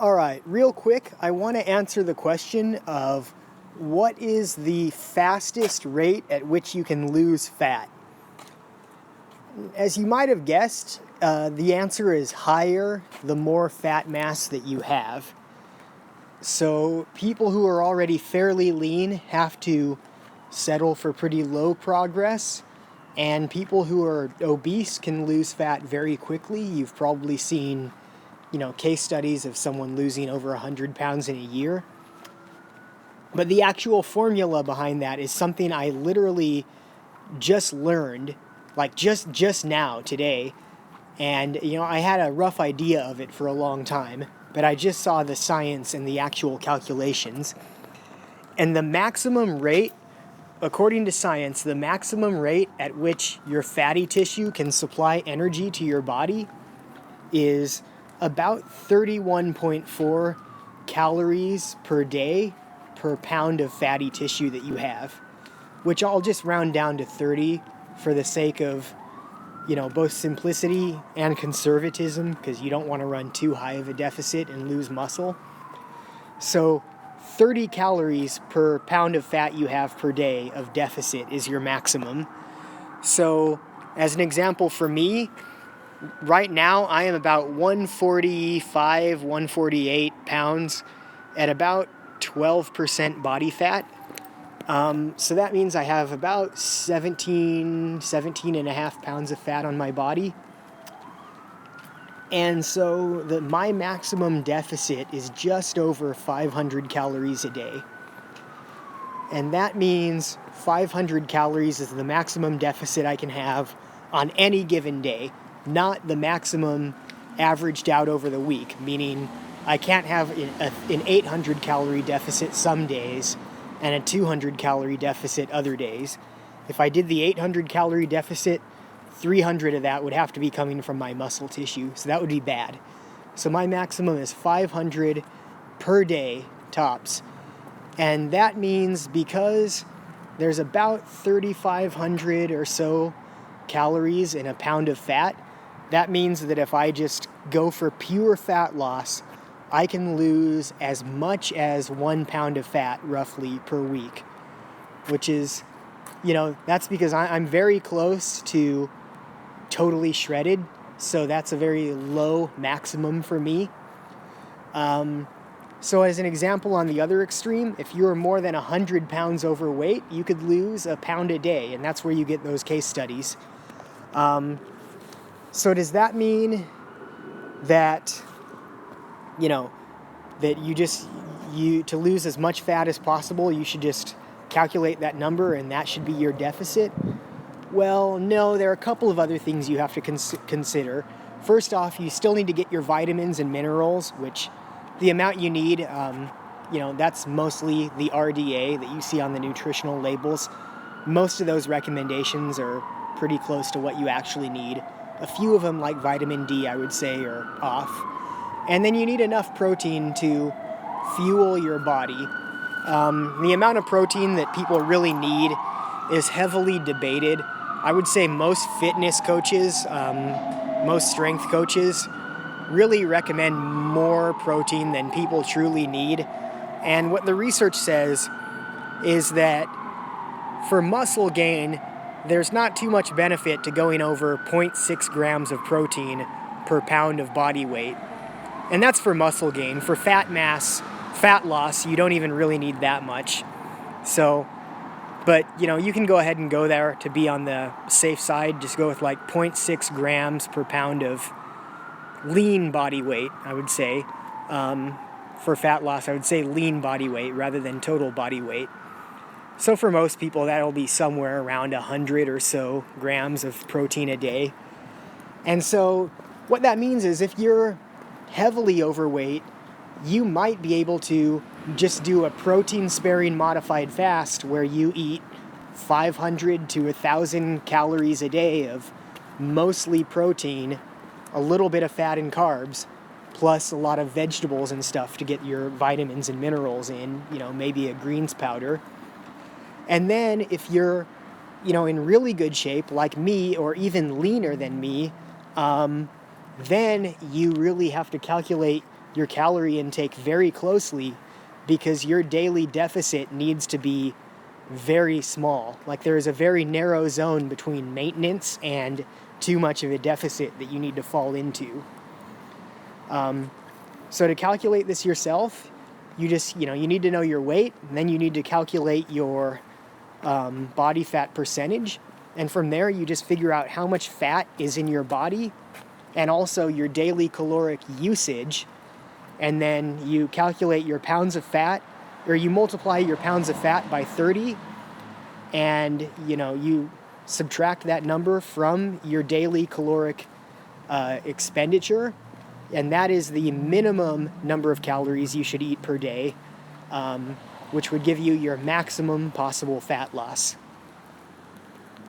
All right, real quick, I want to answer the question of what is the fastest rate at which you can lose fat? As you might have guessed, the answer is higher the more fat mass that you have. So people who are already fairly lean have to settle for pretty low progress, and people who are obese can lose fat very quickly. You've probably seen, case studies of someone losing over 100 pounds in a year. But the actual formula behind that is something I literally just learned, like just now, today. And, I had a rough idea of it for a long time, but I just saw the science and the actual calculations. And the maximum rate, according to science, the maximum rate at which your fatty tissue can supply energy to your body is about 31.4 calories per day per pound of fatty tissue that you have, which I'll just round down to 30 for the sake of, both simplicity and conservatism, because you don't want to run too high of a deficit and lose muscle. So 30 calories per pound of fat you have per day of deficit is your maximum. So as an example for me, right now I am about 145, 148 pounds at about 12% body fat. So that means I have about 17 and a half pounds of fat on my body. And so my maximum deficit is just over 500 calories a day. And that means 500 calories is the maximum deficit I can have on any given day, not the maximum averaged out over the week, meaning I can't have an 800 calorie deficit some days and a 200 calorie deficit other days. If I did the 800 calorie deficit, 300 of that would have to be coming from my muscle tissue, so that would be bad. So my maximum is 500 per day tops. And that means because there's about 3,500 or so calories in a pound of fat, that means that if I just go for pure fat loss, I can lose as much as 1 pound of fat roughly per week, which is, that's because I'm very close to totally shredded. So that's a very low maximum for me. So as an example on the other extreme, if you're more than 100 pounds overweight, you could lose a pound a day. And that's where you get those case studies. So does that mean that, that to lose as much fat as possible, you should just calculate that number and that should be your deficit? Well, no, there are a couple of other things you have to consider. First off, you still need to get your vitamins and minerals, which the amount you need, that's mostly the RDA that you see on the nutritional labels. Most of those recommendations are pretty close to what you actually need. A few of them, like vitamin D, I would say, are off. And then you need enough protein to fuel your body. The amount of protein that people really need is heavily debated. I would say most fitness coaches, most strength coaches really recommend more protein than people truly need. And what the research says is that for muscle gain, there's not too much benefit to going over 0.6 grams of protein per pound of body weight. And that's for muscle gain. For fat loss, you don't even really need that much. So, but, you can go ahead and go there to be on the safe side. Just go with like 0.6 grams per pound of lean body weight, I would say. For fat loss, I would say lean body weight rather than total body weight. So for most people, that'll be somewhere around 100 or so grams of protein a day. And so what that means is if you're heavily overweight, you might be able to just do a protein-sparing modified fast where you eat 500 to 1,000 calories a day of mostly protein, a little bit of fat and carbs, plus a lot of vegetables and stuff to get your vitamins and minerals in, maybe a greens powder. And then if you're, in really good shape, like me, or even leaner than me, then you really have to calculate your calorie intake very closely, because your daily deficit needs to be very small. Like, there is a very narrow zone between maintenance and too much of a deficit that you need to fall into. So to calculate this yourself, you need to know your weight, and then you need to calculate your body fat percentage. And from there, you just figure out how much fat is in your body and also your daily caloric usage. And then you calculate your pounds of fat, or you multiply your pounds of fat by 30, and you subtract that number from your daily caloric expenditure, and that is the minimum number of calories you should eat per day, which would give you your maximum possible fat loss.